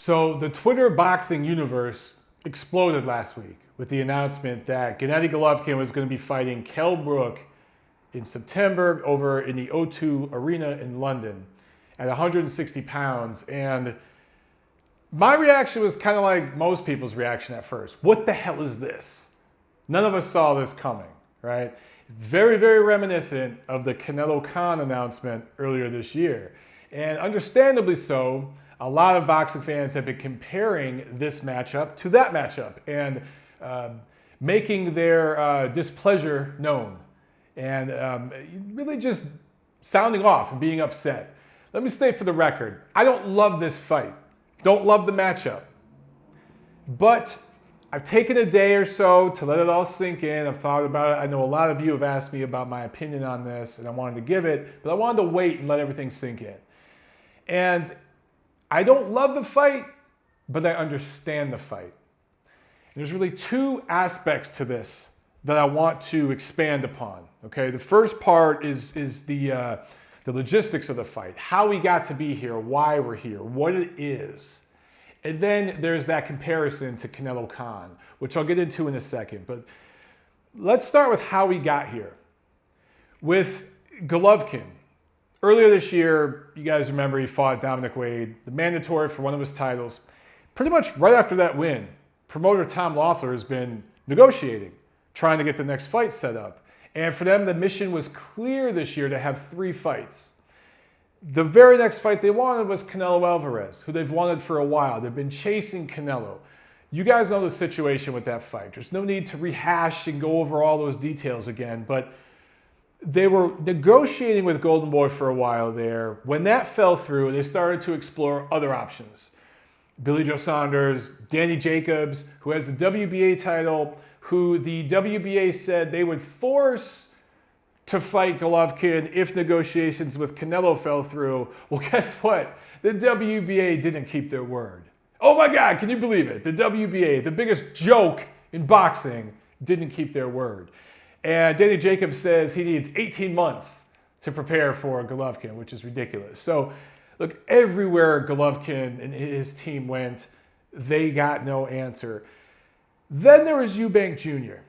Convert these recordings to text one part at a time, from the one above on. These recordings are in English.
So the Twitter boxing universe exploded last week with the announcement that Gennady Golovkin was going to be fighting Kell Brook in September over in the O2 Arena in London at 160 pounds. And my reaction was kind of like most people's reaction at first. What the hell is this? None of us saw this coming, right? Very, very reminiscent of the Canelo-Khan announcement earlier this year. And understandably so, a lot of boxing fans have been comparing this matchup to that matchup and making their displeasure known and really just sounding off and being upset. Let me state for the record, I don't love this fight. Don't love the matchup. But I've taken a day or so to let it all sink in. I've thought about it. I know a lot of you have asked me about my opinion on this, and I wanted to give it, but I wanted to wait and let everything sink in. And I don't love the fight, but I understand the fight. And there's really two aspects to this that I want to expand upon. Okay, the first part is the logistics of the fight, how we got to be here, why we're here, what it is. And then there's that comparison to Canelo-Khan, which I'll get into in a second. But let's start with how we got here. With Golovkin, earlier this year, you guys remember he fought Dominic Wade, the mandatory for one of his titles. Pretty much right after that win, promoter Tom Loeffler has been negotiating, trying to get the next fight set up. And for them, the mission was clear this year to have 3 fights. The very next fight they wanted was Canelo Alvarez, who they've wanted for a while. They've been chasing Canelo. You guys know the situation with that fight. There's no need to rehash and go over all those details again, but they were negotiating with Golden Boy for a while there. When that fell through, they started to explore other options. Billy Joe Saunders, Danny Jacobs, who has the WBA title, who the WBA said they would force to fight Golovkin if negotiations with Canelo fell through. Well, guess what? The WBA didn't keep their word. Oh my God, can you believe it? The WBA, the biggest joke in boxing, didn't keep their word. And Danny Jacobs says he needs 18 months to prepare for Golovkin, which is ridiculous. So, look, everywhere Golovkin and his team went, they got no answer. Then there was Eubank Jr.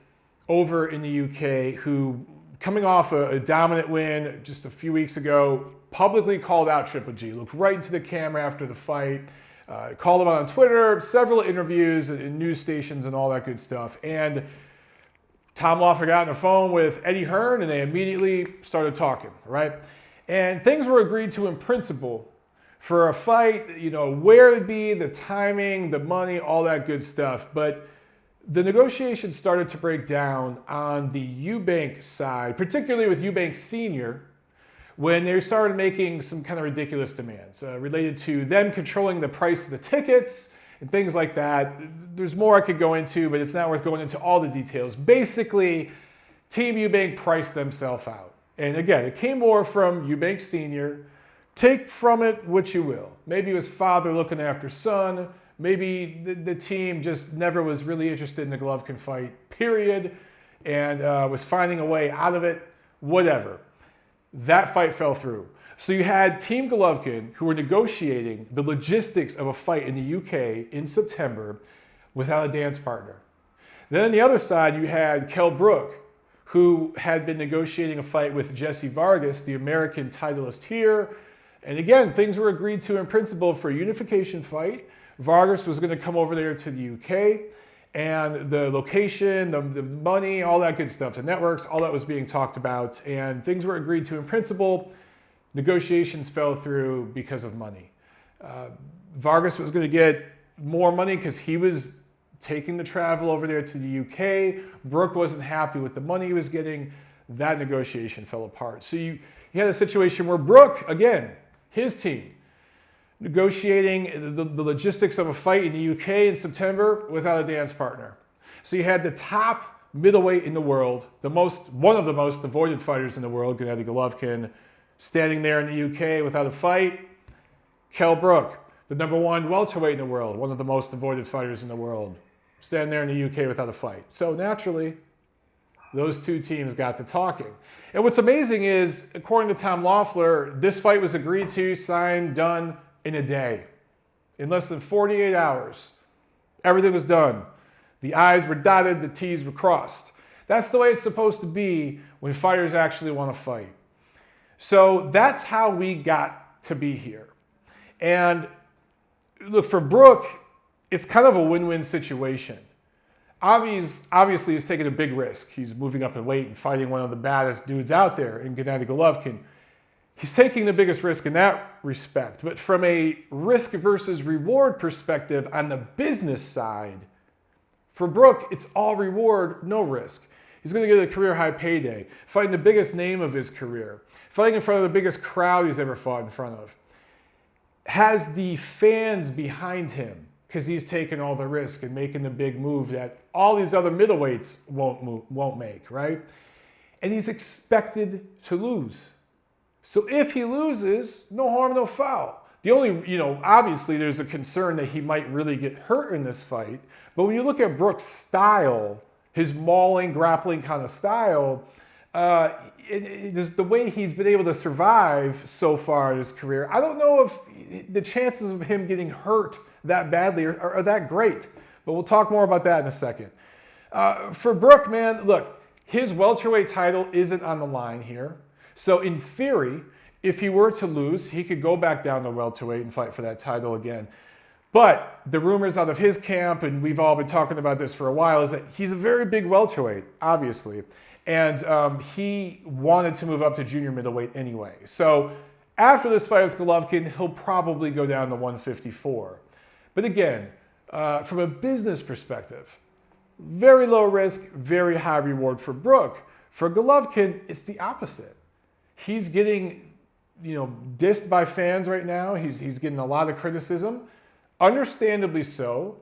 over in the UK, who, coming off a dominant win just a few weeks ago, publicly called out Triple G, looked right into the camera after the fight, called him out on Twitter, several interviews in news stations and all that good stuff. And Tom Loeffler got on the phone with Eddie Hearn and they immediately started talking, right? And things were agreed to in principle for a fight, you know, where it'd be, the timing, the money, all that good stuff. But the negotiations started to break down on the Eubank side, particularly with Eubank Sr., when they started making some kind of ridiculous demands related to them controlling the price of the tickets and things like that. There's more I could go into, but it's not worth going into all the details. Basically, Team Eubank priced themselves out. And again, it came more from Eubank Sr. Take from it what you will. Maybe it was father looking after son. Maybe the team just never was really interested in the Golovkin fight, period, and was finding a way out of it, whatever. That fight fell through. So you had Team Golovkin, who were negotiating the logistics of a fight in the UK in September without a dance partner. Then on the other side, you had Kell Brook, who had been negotiating a fight with Jesse Vargas, the American titleist here. And again, things were agreed to in principle for a unification fight. Vargas was going to come over there to the UK, and the location, the money, all that good stuff, the networks, all that was being talked about, and things were agreed to in principle. Negotiations fell through because of money. Vargas was going to get more money because he was taking the travel over there to the UK. Brook wasn't happy with the money he was getting. That negotiation fell apart. So you had a situation where Brook, again, his team, negotiating the logistics of a fight in the UK in September without a dance partner. So you had the top middleweight in the world, one of the most avoided fighters in the world, Gennady Golovkin, standing there in the UK without a fight. Kell Brook, the #1 welterweight in the world, one of the most avoided fighters in the world, standing there in the UK without a fight. So naturally, those two teams got to talking. And what's amazing is, according to Tom Loeffler, this fight was agreed to, signed, done in a day. In less than 48 hours, everything was done. The I's were dotted, the T's were crossed. That's the way it's supposed to be when fighters actually want to fight. So that's how we got to be here. And look, for Brook, it's kind of a win-win situation. Obviously, he's taking a big risk. He's moving up in weight and fighting one of the baddest dudes out there in Gennady Golovkin. He's taking the biggest risk in that respect. But from a risk versus reward perspective on the business side, for Brook, it's all reward, no risk. He's going to get a career-high payday, fighting the biggest name of his career, fighting in front of the biggest crowd he's ever fought in front of. Has the fans behind him because he's taking all the risk and making the big move that all these other middleweights won't make, right? And he's expected to lose. So if he loses, no harm, no foul. The only, obviously there's a concern that he might really get hurt in this fight. But when you look at Brook's style, his mauling, grappling kind of style, the way he's been able to survive so far in his career, I don't know if the chances of him getting hurt that badly are that great. But we'll talk more about that in a second. For Brook, man, look, his welterweight title isn't on the line here. So in theory, if he were to lose, he could go back down to welterweight and fight for that title again. But the rumors out of his camp, and we've all been talking about this for a while, is that he's a very big welterweight, obviously. And he wanted to move up to junior middleweight anyway. So after this fight with Golovkin, he'll probably go down to 154. But again, from a business perspective, very low risk, very high reward for Brook. For Golovkin, it's the opposite. He's getting, dissed by fans right now. He's getting a lot of criticism, understandably so.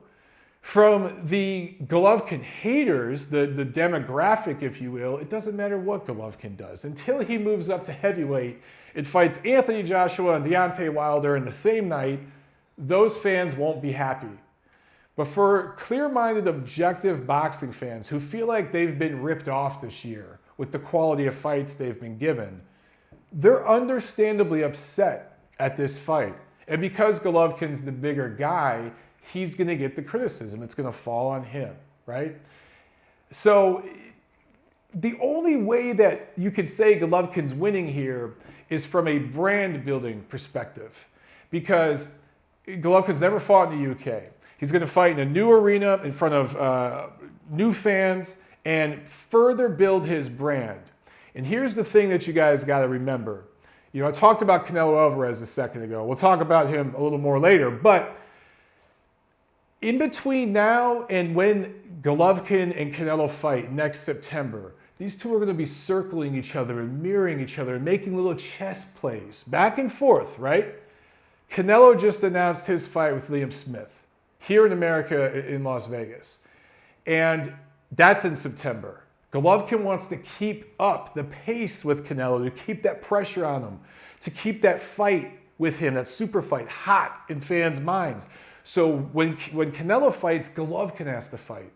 From the Golovkin haters, the demographic, if you will, it doesn't matter what Golovkin does. Until he moves up to heavyweight and fights Anthony Joshua and Deontay Wilder in the same night, those fans won't be happy. But for clear-minded, objective boxing fans who feel like they've been ripped off this year with the quality of fights they've been given, they're understandably upset at this fight. And because Golovkin's the bigger guy, he's going to get the criticism. It's going to fall on him, right? So the only way that you could say Golovkin's winning here is from a brand building perspective, because Golovkin's never fought in the UK. He's going to fight in a new arena in front of new fans and further build his brand. And here's the thing that you guys got to remember. I talked about Canelo Alvarez a second ago. We'll talk about him a little more later, but in between now and when Golovkin and Canelo fight next September, these two are going to be circling each other and mirroring each other and making little chess plays back and forth, right? Canelo just announced his fight with Liam Smith here in America in Las Vegas. And that's in September. Golovkin wants to keep up the pace with Canelo, to keep that pressure on him, to keep that fight with him, that super fight, hot in fans' minds. So when Canelo fights, Golovkin has to fight.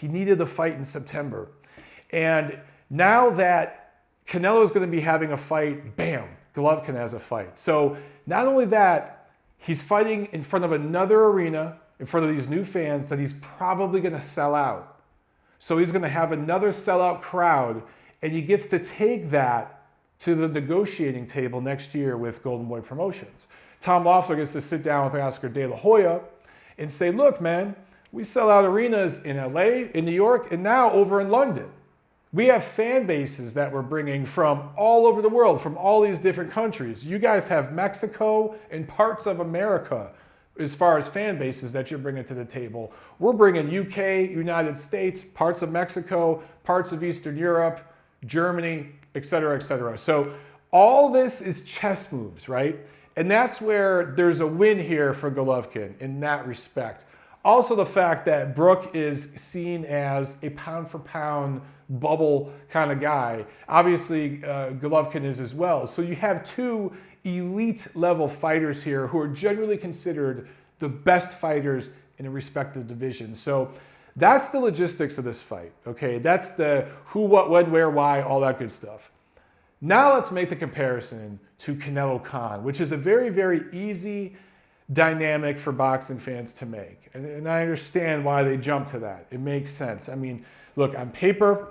He needed a fight in September. And now that Canelo is going to be having a fight, bam, Golovkin has a fight. So not only that, he's fighting in front of another arena, in front of these new fans that he's probably going to sell out. So he's going to have another sellout crowd, and he gets to take that to the negotiating table next year with Golden Boy Promotions. Tom Loeffler gets to sit down with Oscar De La Hoya and say, look, man, we sell out arenas in LA, in New York, and now over in London. We have fan bases that we're bringing from all over the world, from all these different countries. You guys have Mexico and parts of America as far as fan bases that you're bringing to the table. We're bringing UK, United States, parts of Mexico, parts of Eastern Europe, Germany, et cetera, et cetera. So all this is chess moves, right? And that's where there's a win here for Golovkin in that respect. Also the fact that Brook is seen as a pound-for-pound bubble kind of guy. Obviously, Golovkin is as well. So you have two elite level fighters here who are generally considered the best fighters in a respective division. So that's the logistics of this fight, okay? That's the who, what, when, where, why, all that good stuff. Now let's make the comparison to Canelo-Khan, which is a very, very easy dynamic for boxing fans to make. And I understand why they jump to that. It makes sense. I mean, look, on paper,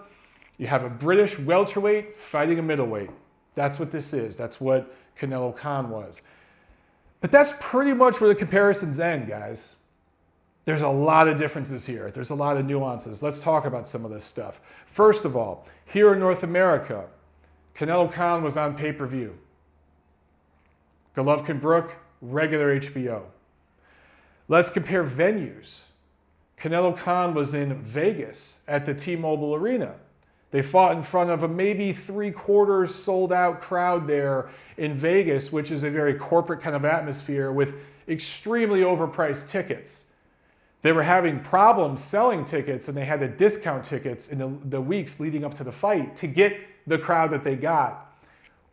you have a British welterweight fighting a middleweight. That's what this is. That's what Canelo-Khan was. But that's pretty much where the comparisons end, guys. There's a lot of differences here. There's a lot of nuances. Let's talk about some of this stuff. First of all, here in North America, Canelo-Khan was on pay-per-view. Golovkin-Brook, regular HBO. Let's compare venues. Canelo-Khan was in Vegas at the T-Mobile Arena. They fought in front of a maybe 3/4 sold out crowd there in Vegas, which is a very corporate kind of atmosphere with extremely overpriced tickets. They were having problems selling tickets, and they had to discount tickets in the weeks leading up to the fight to get the crowd that they got.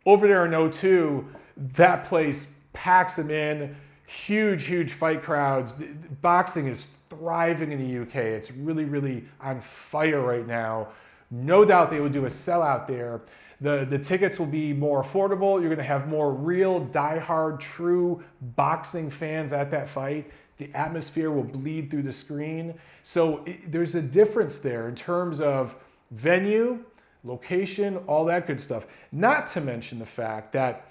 Over there in O2, that place packs them in, huge fight crowds. Boxing is thriving in the UK. It's really, really on fire right now. No doubt they would do a sellout there. The tickets will be more affordable. You're going to have more real, diehard, true boxing fans at that fight. The atmosphere will bleed through the screen. So there's a difference there in terms of venue, location, all that good stuff. Not to mention the fact that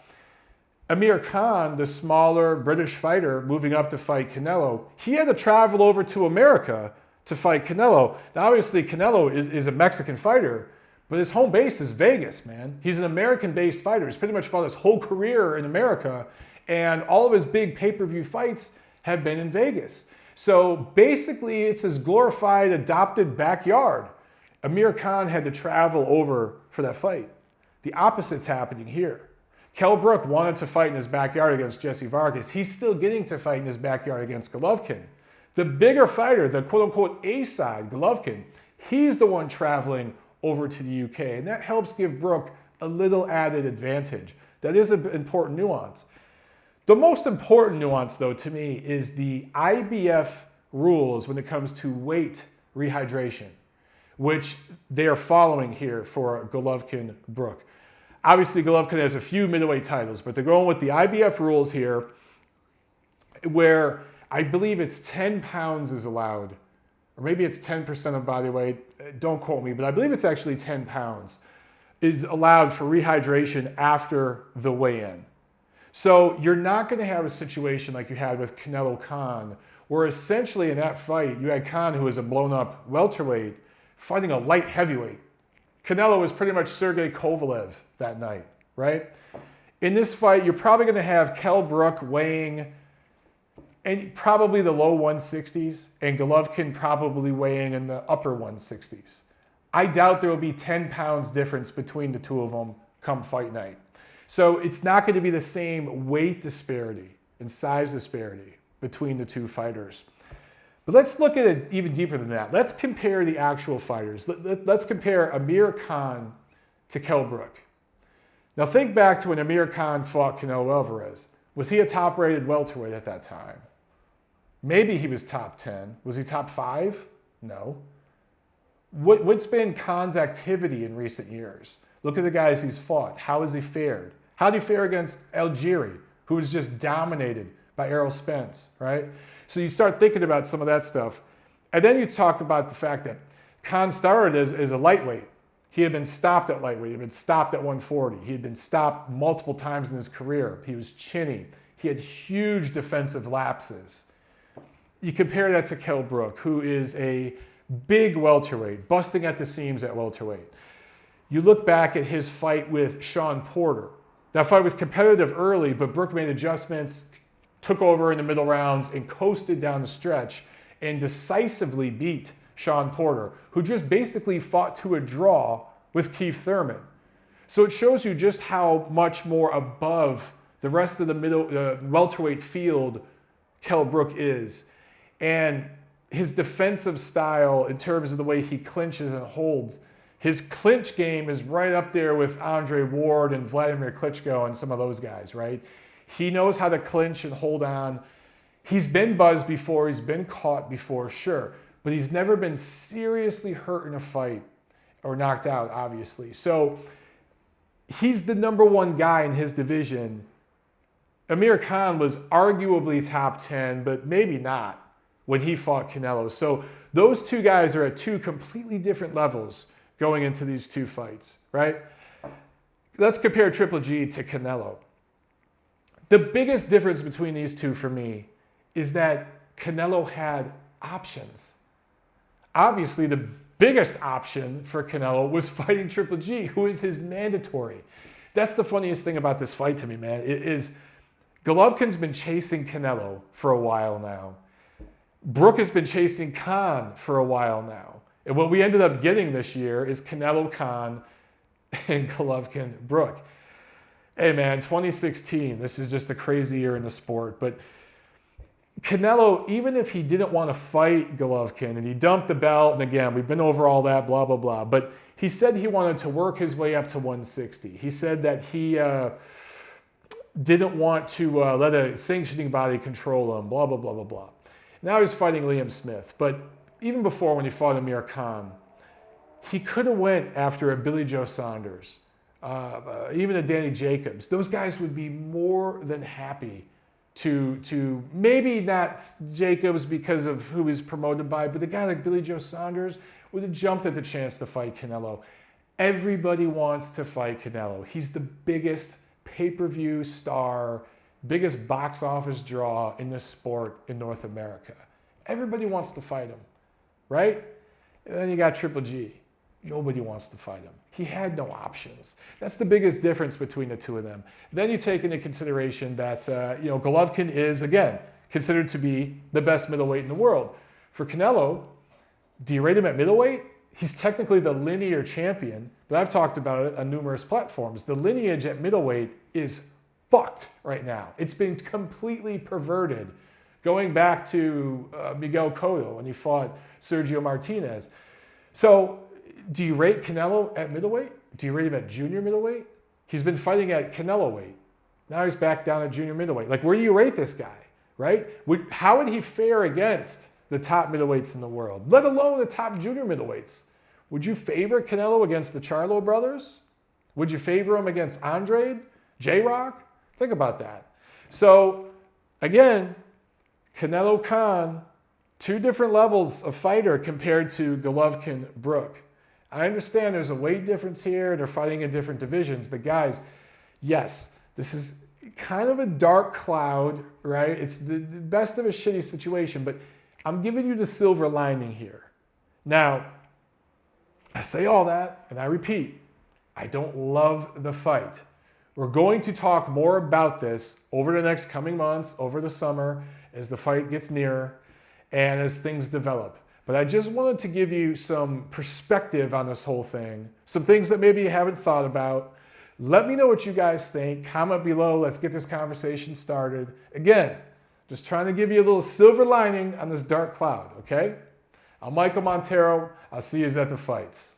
Amir Khan, the smaller British fighter moving up to fight Canelo, he had to travel over to America to fight Canelo. Now, obviously, Canelo is a Mexican fighter, but his home base is Vegas, man. He's an American-based fighter. He's pretty much fought his whole career in America, and all of his big pay-per-view fights have been in Vegas. So basically, it's his glorified adopted backyard. Amir Khan had to travel over for that fight. The opposite's happening here. Kell Brook wanted to fight in his backyard against Jesse Vargas. He's still getting to fight in his backyard against Golovkin. The bigger fighter, the quote-unquote A-side, Golovkin, he's the one traveling over to the UK, and that helps give Brook a little added advantage. That is an important nuance. The most important nuance, though, to me, is the IBF rules when it comes to weight rehydration, which they are following here for Golovkin-Brook. Obviously, Golovkin has a few middleweight titles, but they're going with the IBF rules here, where I believe it's 10 pounds is allowed, or maybe it's 10% of body weight. Don't quote me, but I believe it's actually 10 pounds is allowed for rehydration after the weigh-in. So you're not going to have a situation like you had with Canelo-Khan, where essentially in that fight, you had Khan, who was a blown-up welterweight, fighting a light heavyweight. Canelo was pretty much Sergey Kovalev that night, right? In this fight, you're probably going to have Kell Brook weighing and probably the low 160s, and Golovkin probably weighing in the upper 160s. I doubt there will be 10 pounds difference between the two of them come fight night. So it's not going to be the same weight disparity and size disparity between the two fighters. But let's look at it even deeper than that. Let's compare the actual fighters. Let's compare Amir Khan to Kell Brook. Now think back to when Amir Khan fought Canelo Alvarez. Was he a top-rated welterweight at that time? Maybe he was top 10. Was he top 5? No. What's been Khan's activity in recent years? Look at the guys he's fought. How has he fared? How did he fare against Algieri, who was just dominated by Errol Spence, right? So you start thinking about some of that stuff. And then you talk about the fact that Khan started as a lightweight. He had been stopped at lightweight. He had been stopped at 140. He had been stopped multiple times in his career. He was chinny. He had huge defensive lapses. You compare that to Kell Brook, who is a big welterweight, busting at the seams at welterweight. You look back at his fight with Sean Porter. That fight was competitive early, but Brook made adjustments, took over in the middle rounds, and coasted down the stretch and decisively beat Sean Porter, who just basically fought to a draw with Keith Thurman. So it shows you just how much more above the rest of the welterweight field Kell Brook is. And his defensive style in terms of the way he clinches and holds, his clinch game is right up there with Andre Ward and Vladimir Klitschko and some of those guys, right? He knows how to clinch and hold on. He's been buzzed before. He's been caught before, sure. But he's never been seriously hurt in a fight or knocked out, obviously. So he's the number one guy in his division Amir Khan was arguably top 10, but maybe not when he fought Canelo. So those two guys are at two completely different levels going into these two fights, right? Let's compare Triple G to Canelo. The biggest difference between these two for me is that Canelo had options. Obviously, the biggest option for Canelo was fighting Triple G, who is his mandatory. That's the funniest thing about this fight to me, man. It is Golovkin's been chasing Canelo for a while now. Brook has been chasing Khan for a while now. And what we ended up getting this year is Canelo-Khan and Golovkin-Brook. Hey man, 2016, this is just a crazy year in the sport. But Canelo, even if he didn't want to fight Golovkin and he dumped the belt, and again, we've been over all that, blah, blah, blah. But he said he wanted to work his way up to 160. He said that he didn't want to let a sanctioning body control him, blah, blah, blah, blah, blah. Now he's fighting Liam Smith. But even before, when he fought Amir Khan, he could have went after a Billy Joe Saunders, even a Danny Jacobs. Those guys would be more than happy to maybe not Jacobs because of who he's promoted by, but a guy like Billy Joe Saunders would have jumped at the chance to fight Canelo. Everybody wants to fight Canelo. He's the biggest pay-per-view star, biggest box office draw in this sport in North America. Everybody wants to fight him, right? And then you got Triple G. Nobody wants to fight him. He had no options. That's the biggest difference between the two of them. Then you take into consideration that Golovkin is, again, considered to be the best middleweight in the world. For Canelo, do you rate him at middleweight? He's technically the linear champion, but I've talked about it on numerous platforms. The lineage at middleweight is fucked right now. It's been completely perverted, going back to Miguel Cotto when he fought Sergio Martinez. So do you rate Canelo at middleweight? Do you rate him at junior middleweight? He's been fighting at Canelo weight. Now he's back down at junior middleweight. Like, where do you rate this guy, right? How would he fare against the top middleweights in the world, let alone the top junior middleweights? Would you favor Canelo against the Charlo brothers? Would you favor him against Andrade, J-Rock? Think about that. So, again, Canelo-Khan, two different levels of fighter compared to Golovkin-Brook. I understand there's a weight difference here. They're fighting in different divisions. But guys, yes, this is kind of a dark cloud, right? It's the best of a shitty situation. But I'm giving you the silver lining here. Now, I say all that, and I repeat, I don't love the fight. We're going to talk more about this over the next coming months, over the summer, as the fight gets nearer and as things develop. But I just wanted to give you some perspective on this whole thing, some things that maybe you haven't thought about. Let me know what you guys think. Comment below. Let's get this conversation started. Again, just trying to give you a little silver lining on this dark cloud, okay? I'm Michael Montero. I'll see you at the fights.